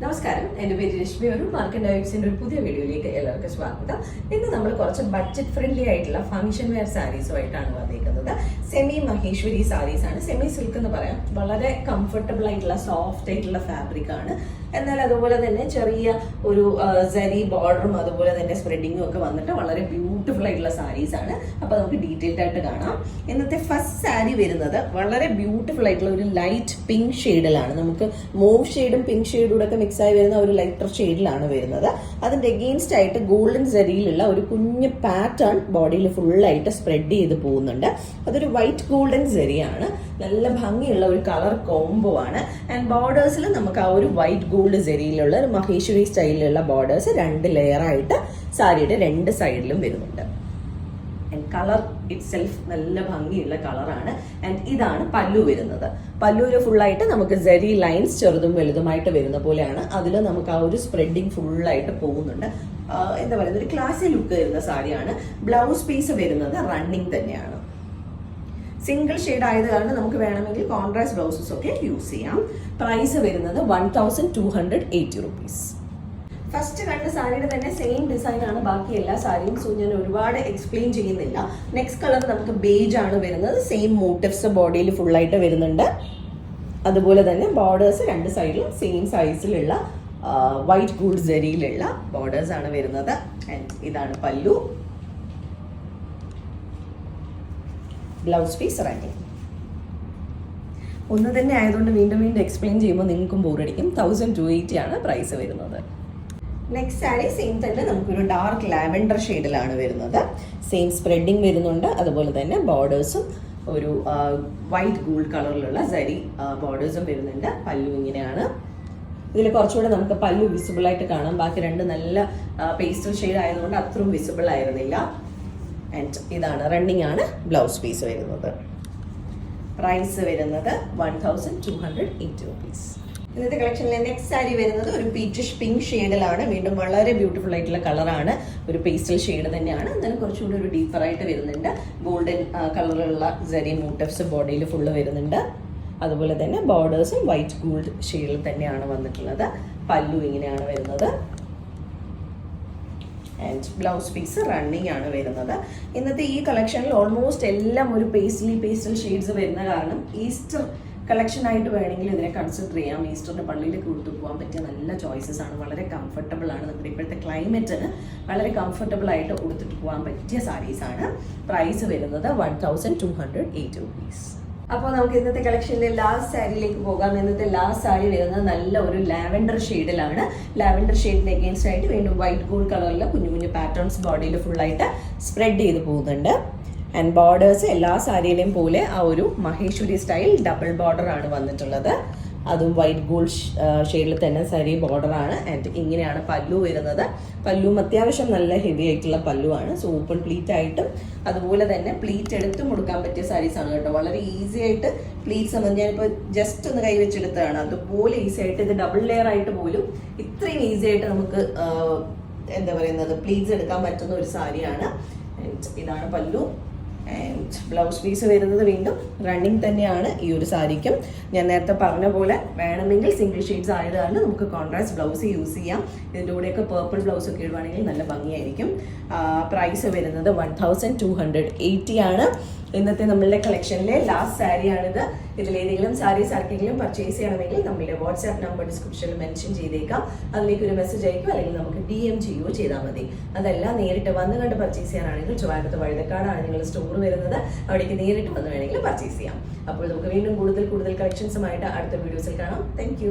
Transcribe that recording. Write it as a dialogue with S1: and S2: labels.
S1: നമസ്കാരം, എൻ്റെ പേര് രശ്മി. ഒരു മാർക്കറ്റ് ഡയറക്ട്സിന്റെ ഒരു പുതിയ വീഡിയോയിലേക്ക് എല്ലാവർക്കും സ്വാഗതം. ഇന്ന് നമ്മൾ കുറച്ച് ബഡ്ജറ്റ് ഫ്രണ്ട്ലി ആയിട്ടുള്ള ഫംഗ്ഷൻ വെയർ സാരീസുമായിട്ടാണ് വന്നിരിക്കുന്നത്. സെമി മഹേശ്വരി സാരീസ് ആണ്. സെമി സിൽക്ക് എന്ന് പറയാം. വളരെ കംഫർട്ടബിൾ ആയിട്ടുള്ള സോഫ്റ്റ് ആയിട്ടുള്ള ഫാബ്രിക് ആണ്. എന്നാൽ അതുപോലെ തന്നെ ചെറിയ ഒരു സരി ബോർഡറും അതുപോലെ തന്നെ സ്പ്രെഡിങ്ങും ഒക്കെ വന്നിട്ട് വളരെ ബ്യൂട്ടിഫുൾ ആയിട്ടുള്ള സാരീസ് ആണ്. അപ്പൊ നമുക്ക് ഡീറ്റെയിൽഡ് ആയിട്ട് കാണാം. ഇന്നത്തെ ഫസ്റ്റ് സാരി വരുന്നത് വളരെ ബ്യൂട്ടിഫുൾ ആയിട്ടുള്ള ഒരു ലൈറ്റ് പിങ്ക് ഷെയ്ഡിലാണ്. നമുക്ക് മൂവ് ഷെയ്ഡും പിങ്ക് ഷെയ്ഡും ഒക്കെ മിക്സ് ആയി വരുന്ന ഒരു ലൈറ്റർ ഷെയ്ഡിലാണ് വരുന്നത്. അതിന്റെ എഗെയിൻസ്റ്റ് ആയിട്ട് ഗോൾഡൻ സരിയിലുള്ള ഒരു കുഞ്ഞ് പാറ്റേൺ ബോഡിയിൽ ഫുള്ളായിട്ട് സ്പ്രെഡ് ചെയ്ത് പോകുന്നുണ്ട്. അതൊരു വൈറ്റ് ഗോൾഡൻ സരിയാണ്. നല്ല ഭംഗിയുള്ള ഒരു കളർ കോംബോ ആണ്. ആൻഡ് ബോർഡേഴ്സിൽ നമുക്ക് ആ ഒരു വൈറ്റ് ഗോൾഡ് സരിയിലുള്ള ഒരു മഹേശ്വരി സ്റ്റൈലിലുള്ള ബോർഡേഴ്സ് 2 ലെയർ ആയിട്ട് സാരിയുടെ 2 സൈഡിലും വരുന്നുണ്ട്. കളർ ഇറ്റ് സെൽഫ് നല്ല ഭംഗിയുള്ള കളറാണ്. ആൻഡ് ഇതാണ് പല്ലു വരുന്നത്. പല്ലുവിൽ ഫുള്ളായിട്ട് നമുക്ക് സെരി ലൈൻസ് ചെറുതും വലുതുമായിട്ട് വരുന്ന പോലെയാണ്. അതിൽ നമുക്ക് ആ ഒരു സ്പ്രെഡിങ് ഫുള്ളായിട്ട് പോകുന്നുണ്ട്. എന്താ പറയുക, ഒരു ക്ലാസി ലുക്ക് വരുന്ന സാരിയാണ്. ബ്ലൗസ് പീസ് വരുന്നത് റണ്ണിങ് തന്നെയാണ്. സിംഗിൾ ഷെയ്ഡ് ആയത് കാരണം നമുക്ക് വേണമെങ്കിൽ കോൺട്രാസ്റ്റ് ബ്ലൗസസ് ഒക്കെ യൂസ് ചെയ്യാം. പ്രൈസ് വരുന്നത് 1280 rupees. ഫസ്റ്റ് കണ്ട സാരിയുടെ തന്നെ സെയിം ഡിസൈൻ ആണ് ബാക്കി എല്ലാ സാരിയും. സോ ഞാൻ ഒരുപാട് എക്സ്പ്ലെയിൻ ചെയ്യുന്നില്ല. നെക്സ്റ്റ് കളർ നമുക്ക് ബേജ് ആണ് വരുന്നത്. സെയിം മോട്ടീവ്സ് ബോഡിയിൽ ഫുള്ളായിട്ട് വരുന്നുണ്ട്. അതുപോലെ തന്നെ ബോർഡേഴ്സ് 2 സൈഡിലും സെയിം സൈസിലുള്ള വൈറ്റ് ഗോൾഡ് ജരിയിലുള്ള ബോർഡേഴ്സ് ആണ് വരുന്നത്. ആൻഡ് ഇതാണ് പല്ലു. Blouse piece running. ഒന്ന് തന്നെ ആയതുകൊണ്ട് വീണ്ടും വീണ്ടും എക്സ്പ്ലെയിൻ ചെയ്യുമ്പോൾ നിങ്ങൾക്കും ബോറടിക്കും. 1280 ആണ് പ്രൈസ് വരുന്നത്. നെക്സ്റ്റ് സാരി സെയിം തന്നെ നമുക്കൊരു ഡാർക്ക് ലാവൻഡർ ഷെയ്ഡിലാണ് വരുന്നത്. സെയിം സ്പ്രെഡിങ് വരുന്നുണ്ട്. അതുപോലെ തന്നെ ബോർഡേഴ്സും ഒരു വൈറ്റ് ഗോൾഡ് കളറിലുള്ള സരി ബോർഡേഴ്സും വരുന്നുണ്ട്. പല്ലു ഇങ്ങനെയാണ്. ഇതിൽ കുറച്ചുകൂടെ നമുക്ക് പല്ലു വിസിബിൾ ആയിട്ട് കാണാം. ബാക്കി 2 നല്ല പേസ്റ്റൽ ഷെയ്ഡ് ആയതുകൊണ്ട് അത്രയും വിസിബിൾ ആയിരുന്നില്ല. ആൻഡ് ഇതാണ് റണ്ണിങ് ആണ് ബ്ലൗസ് പീസ് വരുന്നത്. പ്രൈസ് വരുന്നത് 1280 rupees. ഇന്നത്തെ കളക്ഷനിലെ നെക്സ്റ്റ് സാരി വരുന്നത് ഒരു പീച്ചിഷ് പിങ്ക് ഷെയ്ഡിലാണ്. വീണ്ടും വളരെ ബ്യൂട്ടിഫുൾ ആയിട്ടുള്ള കളറാണ്. ഒരു പേസ്റ്റൽ ഷെയ്ഡ് തന്നെയാണ്. എന്നാലും കുറച്ചുകൂടി ഒരു ഡീപ്പർ ആയിട്ട് വരുന്നുണ്ട്. ഗോൾഡൻ കളറിലുള്ള സരി മോട്ടീവ്സ് ബോഡിയിൽ ഫുള്ള് വരുന്നുണ്ട്. അതുപോലെ തന്നെ ബോർഡേഴ്സും വൈറ്റ് ഗോൾഡ് ഷെയ്ഡിൽ തന്നെയാണ് വന്നിട്ടുള്ളത്. പല്ലു ഇങ്ങനെയാണ് വരുന്നത്. ആൻഡ് ബ്ലൗസ് പീസ് റണ്ണിങ് ആണ് വരുന്നത്. ഇന്നത്തെ ഈ കളക്ഷനിൽ ഓൾമോസ്റ്റ് എല്ലാം ഒരു പേസ്റ്റൽ ഷെയ്ഡ്സ് വരുന്ന കാരണം ഈസ്റ്റർ കളക്ഷൻ ആയിട്ട് വേണമെങ്കിൽ ഇതിനെ കൺസിഡർ ചെയ്യാം. ഈസ്റ്ററിന്റെ പള്ളിയിലേക്ക് കൊടുത്തു പോകാൻ പറ്റിയ നല്ല ചോയ്സസ് ആണ്. വളരെ കംഫർട്ടബിൾ ആണ്. നമ്മുടെ ഇപ്പോഴത്തെ ക്ലൈമറ്റിന് വളരെ കംഫർട്ടബിൾ ആയിട്ട് കൊടുത്തിട്ട് പോകാൻ പറ്റിയ സാരീസ് ആണ്. പ്രൈസ് വരുന്നത് 1280 rupees. അപ്പോൾ നമുക്ക് ഇന്നത്തെ കളക്ഷനിലെ ലാസ്റ്റ് സാരിയിലേക്ക് പോകാം. ഇന്നത്തെ ലാസ്റ്റ് സാരി വരുന്നത് നല്ല ഒരു ലാവൻഡർ ഷെയ്ഡിലാണ്. ലാവൻഡർ ഷെയ്ഡിന് എഗെയിൻസ്റ്റ് ആയിട്ട് വീണ്ടും വൈറ്റ് ഗോൾഡ് കളറിലെ കുഞ്ഞു കുഞ്ഞു പാറ്റേൺസ് ബോഡിയിൽ ഫുള്ളായിട്ട് സ്പ്രെഡ് ചെയ്ത് പോകുന്നുണ്ട്. ആൻഡ് ബോർഡേഴ്സ് എല്ലാ സാരിയിലെയും പോലെ ആ ഒരു മഹേശ്വരി സ്റ്റൈൽ ഡബിൾ ബോർഡർ ആണ് വന്നിട്ടുള്ളത്. അതും വൈറ്റ് ഗോൾഡ് ഷെയ്ഡിൽ തന്നെ സാരി ബോർഡറാണ്. ആൻഡ് ഇങ്ങനെയാണ് പല്ലു വരുന്നത്. പല്ലും അത്യാവശ്യം നല്ല ഹെവി ആയിട്ടുള്ള പല്ലുവാണ്. സോ ഓപ്പൺ പ്ലീറ്റ് ആയിട്ടും അതുപോലെ തന്നെ പ്ലീറ്റ് എടുത്തും കൊടുക്കാൻ പറ്റിയ സാരീസ് ആണ് കേട്ടോ. വളരെ ഈസി ആയിട്ട് പ്ലീറ്റ്സ് നമ്മൾ ഞാനിപ്പോൾ ജസ്റ്റ് ഒന്ന് കൈവച്ചെടുത്തതാണ്. അതുപോലെ ഈസി ആയിട്ട് ഇത് ഡബിൾ ലെയർ ആയിട്ട് പോലും ഇത്രയും ഈസി ആയിട്ട് നമുക്ക് എന്താ പറയുന്നത് പ്ലീറ്റ്സ് എടുക്കാൻ പറ്റുന്ന ഒരു സാരിയാണ്. ഇതാണ് പല്ലു. ആൻഡ് ബ്ലൗസ് പീസ് വരുന്നത് വീണ്ടും റണ്ണിങ് തന്നെയാണ് ഈ ഒരു സാരിക്കും. ഞാൻ നേരത്തെ പറഞ്ഞ പോലെ വേണമെങ്കിൽ സിംഗിൾ ഷെയ്ഡ്സ് ആയതാണ് നമുക്ക് കോൺട്രാസ്റ്റ് ബ്ലൗസ് യൂസ് ചെയ്യാം. ഇതിൻ്റെ കൂടെയൊക്കെ പേർപ്പിൾ ബ്ലൗസ് ഒക്കെ ഇടുവാണെങ്കിൽ നല്ല ഭംഗിയായിരിക്കും. പ്രൈസ് വരുന്നത് 1280 ആണ്. ഇന്നത്തെ നമ്മളുടെ കളക്ഷനിലെ ലാസ്റ്റ് സാരിയാണിത്. ഇതിലേതെങ്കിലും സാരീസ് ആർക്കെങ്കിലും പർച്ചേസ് ചെയ്യണമെങ്കിൽ നമ്മളുടെ വാട്സ്ആപ്പ് നമ്പർ ഡിസ്ക്രിപ്ഷനിൽ മെൻഷൻ ചെയ്തേക്കാം. അതിലേക്ക് ഒരു മെസ്സേജ് അയക്കും, അല്ലെങ്കിൽ നമുക്ക് DM ചെയ്യുകയോ ചെയ്താൽ മതി. അതല്ല നേരിട്ട് വന്ന് കണ്ട് പർച്ചേസ് ചെയ്യാനാണെങ്കിൽ ചുവാകത്ത് വഴുതക്കാടാണ് നിങ്ങളുടെ സ്റ്റോർ വരുന്നത്. അവിടേക്ക് നേരിട്ട് വന്ന് വേണമെങ്കിൽ പർച്ചേസ് ചെയ്യാം. അപ്പോൾ നമുക്ക് വീണ്ടും കൂടുതൽ കളക്ഷൻസുമായിട്ട് അടുത്ത വീഡിയോസിൽ കാണാം. താങ്ക്